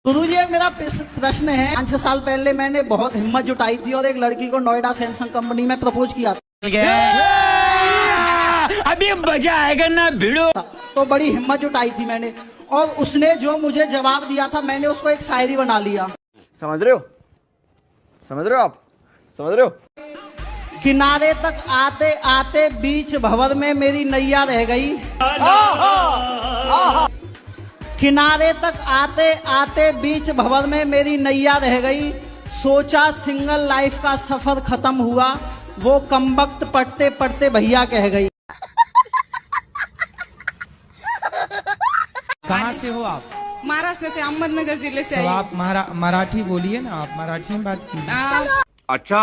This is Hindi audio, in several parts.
गुरुजी एक मेरा प्रश्न है। 5-6 साल पहले मैंने बहुत हिम्मत जुटाई थी और एक लड़की को नोएडा सैमसंग कंपनी में प्रपोज किया था। अभी मजा आएगा ना भिड़ो। तो बड़ी हिम्मत जुटाई थी मैंने और उसने जो मुझे जवाब दिया था मैंने उसको एक शायरी बना लिया। समझ रहे हो? समझ रहे हो आप? समझ रहे हो? किनारे तक आते आते बीच भंवर में मेरी नैया रह गई। किनारे तक आते आते बीच भंवर में मेरी नैया रह गई। सोचा सिंगल लाइफ का सफर खत्म हुआ, वो कमबख्त पढ़ते पढ़ते भैया कह गई। कहाँ से हो आप? महाराष्ट्र से, अहमदनगर जिले से तो आई। आप मराठी बोलिए ना, आप मराठी में बात कीजिए। अच्छा,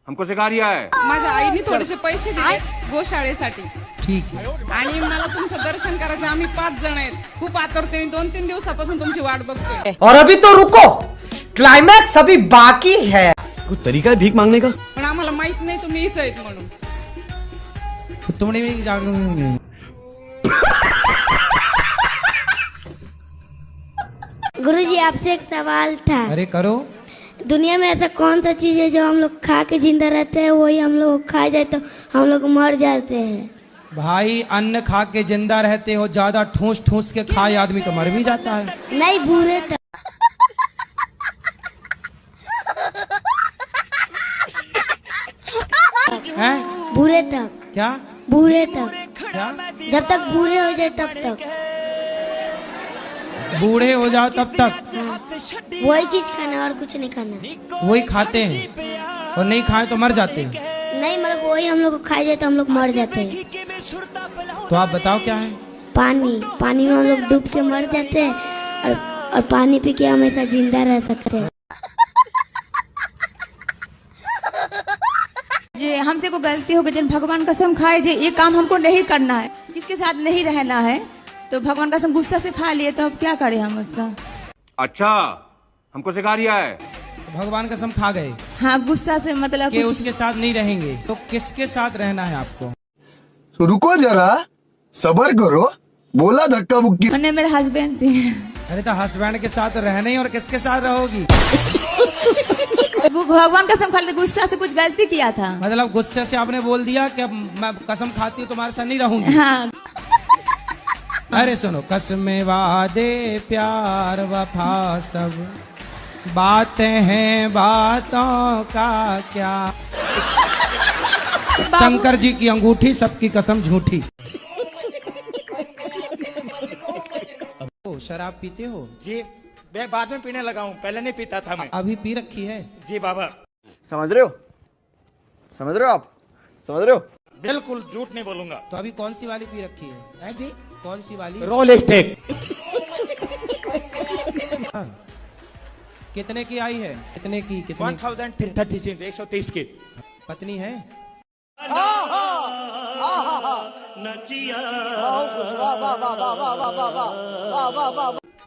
हमको सिखा रिया है। माझ्या आईने थोडेसे पैसे दिले गोशाळेसाठी ठीक है। आणि मला तुमचं दर्शन करायचं। आम्ही 5 जण आहेत, खूप आतुरतेने 2-3 दिवसापासून तुमची वाट बघतोय। और अभी तो रुको, क्लाइमैक्स अभी बाकी है। कोई तरीका है भीख मांगने का? पण आम्हाला माहित नाही तुम्ही इथं आहेत म्हणून। तो तुमने भी जान गुरुजी आपसे एक सवाल था। अरे करो। दुनिया में ऐसा कौन सा चीज है जो हम लोग खा के जिंदा रहते हैं, वही हम लोग खा जाए तो हम लोग मर जाते हैं? भाई अन्न खा के जिंदा रहते हो, ज्यादा ठूस ठूस के खाए आदमी तो मर भी जाता है। नहीं, बूढ़े तक। हैं? बूढ़े तक। क्या बूढ़े तक। क्या? जब तक बूढ़े हो जाए तब तक। बूढ़े हो जाओ तब तक वही चीज खाना और कुछ नहीं खाना। वही खाते हैं और नहीं खाए तो मर जाते हैं। नहीं, मतलब वही हम लोग को खाई जाए तो हम लोग मर जाते हैं। तो आप बताओ क्या है? पानी। पानी में हम लोग डूब के मर जाते हैं और पानी पी के हमेशा जिंदा रह सकते हैं। जे हमसे को गलती हो गई, जन भगवान कसम खाए जे ये काम हमको नहीं करना है, किसके साथ नहीं रहना है, तो भगवान कसम गुस्सा से खा लिए, तो अब क्या करें हम उसका? अच्छा, हमको सिखा रिया है। भगवान कसम खा गए। हाँ, गुस्सा से मतलब कि कुछ उसके साथ नहीं रहेंगे, तो किसके साथ रहना है आपको? तो रुको जरा, सबर करो, बोला धक्का मुक्की। मैंने मेरे हस्बैंड थे। अरे तो हस्बैंड के साथ रहना ही, और किसके साथ रहोगी? वो भगवान कसम खा लिए, गुस्सा से कुछ गलती किया था। मतलब गुस्से से आपने बोल दिया कि अब मैं कसम खाती हूँ तुम्हारे साथ नहीं रहूंगी। हाँ। अरे सुनो, कसमें वादे प्यार वफा सब बातें हैं, बातों का क्या। शंकर जी की अंगूठी, सबकी कसम झूठी। ओ, शराब पीते हो? जी, मैं बाद में पीने लगा हूँ, पहले नहीं पीता था मैं। अभी पी रखी है? जी बाबा। समझ रहे हो? समझ रहे हो आप? समझ रहे हो? बिल्कुल झूठ नहीं बोलूंगा। तो अभी कौन सी वाली पी रखी है? जी, कौन सी वाली? रोल स्टेक। हाँ। कितने की आई है? कितने की? कितने? 1036, 130 की। पत्नी है?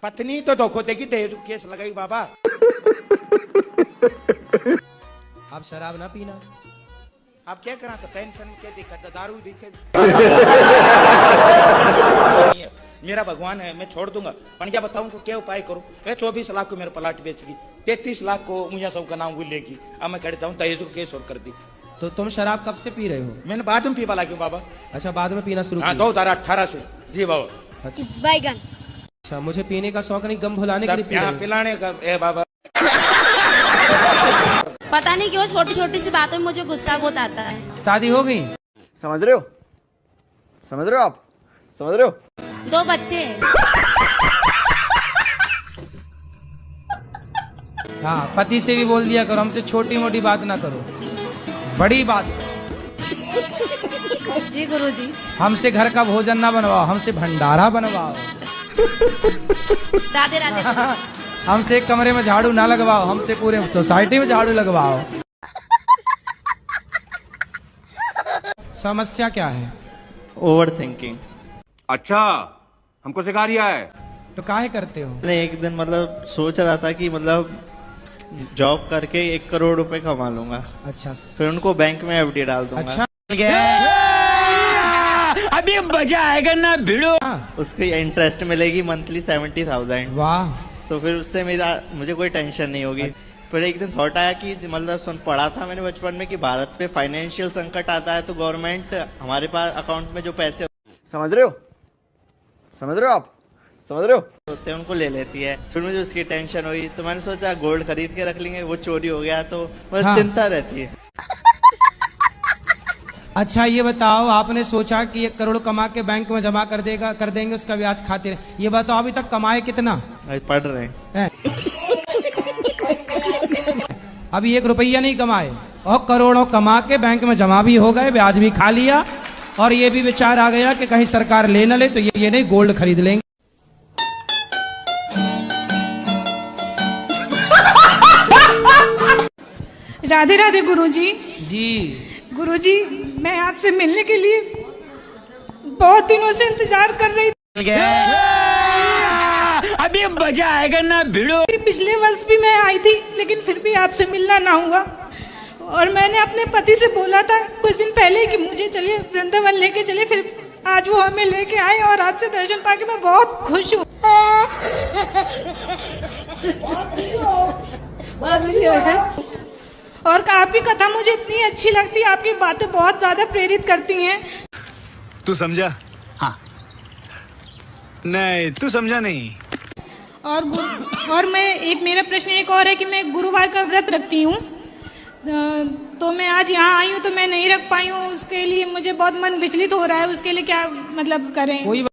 पत्नी तो धोखो देगी, दहेज केस लगाई बाबा। आप शराब ना पीना। आप क्या करा तो टेंशन क्या दिक्कत, दारू दिखे। मेरा भगवान है, मैं छोड़ दूंगा। पर क्या बताऊं को क्या उपाय करूं? 24 लाख को मेरा प्लाट बेचगी, 33 लाख को मुझे सबका नाम लेगी। अब मैं कहता हूँ दहेज केस और कर दी। तो तुम शराब कब से पी रहे हो? मैंने बाद में पीवा लगी बाबा। अच्छा, बाद में पीना शुरू हाँ, किया? 2018 से। जी बाबा। बैगन। अच्छा, मुझे पीने का शौक नहीं, गम भुलाने के लिए पी रहे हो? पिलाने का ए बाबा। पता नहीं क्यों छोटी छोटी सी बातों में मुझे गुस्सा बहुत आता है। शादी हो गई? समझ रहे हो? समझ रहे हो आप? समझ रहे हो? 2 बच्चे। हाँ, पति से भी बोल दिया करो, हमसे छोटी मोटी बात ना करो, बड़ी बात करो। जी गुरुजी। हमसे घर का भोजन ना बनवाओ, हमसे भंडारा बनवाओ। राधे राधे। हमसे एक कमरे में झाड़ू ना लगवाओ, हमसे पूरे सोसाइटी में झाड़ू लगवाओ। समस्या क्या है? Over thinking. अच्छा, हमको सिखा रिया है। तो काहे करते हो? मैं एक दिन मतलब सोच रहा था कि मतलब जॉब करके 1 करोड़ रुपए कमा लूंगा। अच्छा। फिर उनको बैंक में एफडी डाल दूंगा। अच्छा। अभी मजा आएगा ना भिड़ो। उसकी इंटरेस्ट मिलेगी मंथली 70,000। वाह, तो फिर उससे मुझे कोई टेंशन नहीं होगी। फिर एक दिन थॉट आया कि मतलब पढ़ा था मैंने बचपन में कि भारत पे फाइनेंशियल संकट आता है तो गवर्नमेंट हमारे पास अकाउंट में जो पैसे समझ रहे हो? समझ रहे हो आप? समझ रहे हो? होते हैं उनको ले लेती है। फिर मुझे उसकी टेंशन हुई तो मैंने सोचा गोल्ड खरीद के रख लेंगे, वो चोरी हो गया तो बस हाँ। चिंता रहती है। अच्छा ये बताओ, आपने सोचा कि 1 करोड़ कमा के बैंक में जमा कर देंगे, उसका ब्याज खाते रहे। ये बताओ अभी तक कमाए कितना? अभी पढ़ रहे हैं। अभी 1 रुपया नहीं कमाए और करोड़ों कमा के बैंक में जमा भी हो गए, ब्याज भी खा लिया, और ये भी विचार आ गया कि कहीं सरकार ले न ले तो ये नहीं गोल्ड खरीद लेंगे। राधे राधे गुरुजी। जी गुरुजी, मैं आपसे मिलने के लिए बहुत दिनों से इंतजार कर रही थी। अभी मजा आएगा ना भिड़ो। पिछले वर्ष भी मैं आई थी, लेकिन फिर भी आपसे मिलना ना हुआ। और मैंने अपने पति से बोला था कुछ दिन पहले कि मुझे चलिए वृंदावन लेके चले, फिर आज वो हमें लेके आए और आपसे दर्शन पाके मैं बहुत खुश हूँ। और आपकी कथा मुझे इतनी अच्छी लगती है, आपकी बातें बहुत ज्यादा प्रेरित करती हैं। तू समझा? हाँ। नहीं, तू समझा नहीं। और मैं मेरा प्रश्न एक और है कि मैं गुरुवार का व्रत रखती हूँ, तो मैं आज यहाँ आई हूँ तो मैं नहीं रख पाई हूँ, उसके लिए मुझे बहुत मन विचलित हो रहा है। उसके लिए क्या मतलब करें? कोई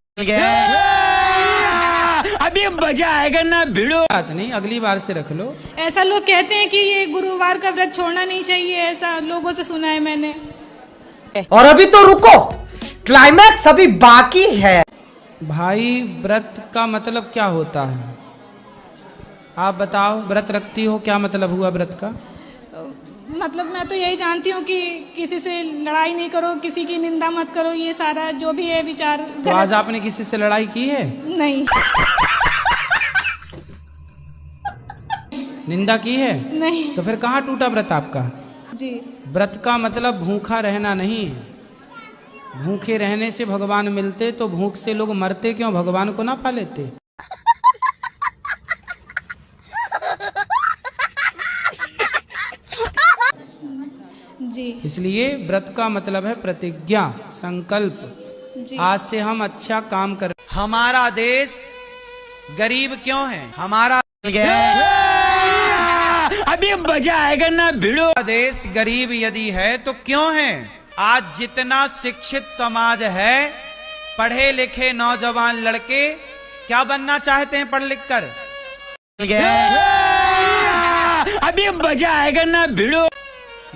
अभी मजा आएगा ना भिड़ो। बात नहीं, अगली बार से रख लो। ऐसा लोग कहते हैं कि ये गुरुवार का व्रत छोड़ना नहीं चाहिए, ऐसा लोगों से सुना है मैंने। और अभी तो रुको, क्लाइमैक्स अभी बाकी है। भाई व्रत का मतलब क्या होता है? आप बताओ, व्रत रखती हो, क्या मतलब हुआ व्रत का? मतलब मैं तो यही जानती हूँ कि किसी से लड़ाई नहीं करो, किसी की निंदा मत करो, ये सारा जो भी है विचार। तो आज आपने किसी से लड़ाई की है? नहीं। निंदा की है? नहीं। तो फिर कहाँ टूटा व्रत आपका? जी। व्रत का मतलब भूखा रहना नहीं है। भूखे रहने से भगवान मिलते तो भूख से लोग मरते क्यों? भगवान को ना पा लेते। जी। इसलिए व्रत का मतलब है प्रतिज्ञा, संकल्प। जी। आज से हम अच्छा काम कर। हमारा देश गरीब क्यों है? हमारा अभी मजा आएगा ना भिड़ो। देश गरीब यदि है तो क्यों है? आज जितना शिक्षित समाज है, पढ़े लिखे नौजवान लड़के क्या बनना चाहते हैं पढ़ लिख कर? अभी मजा आएगा ना भिड़ो।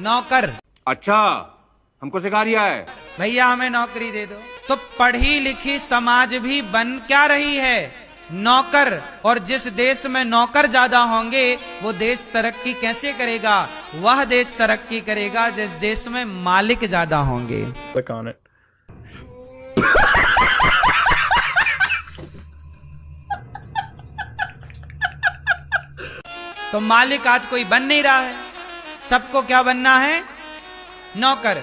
नौकर। अच्छा, हमको सिखा रिया है। भैया हमें नौकरी दे दो। तो पढ़ी लिखी समाज भी बन क्या रही है? नौकर। और जिस देश में नौकर ज्यादा होंगे वो देश तरक्की कैसे करेगा? वह देश तरक्की करेगा जिस देश में मालिक ज्यादा होंगे। तो मालिक आज कोई बन नहीं रहा है, सबको क्या बनना है? नौकर।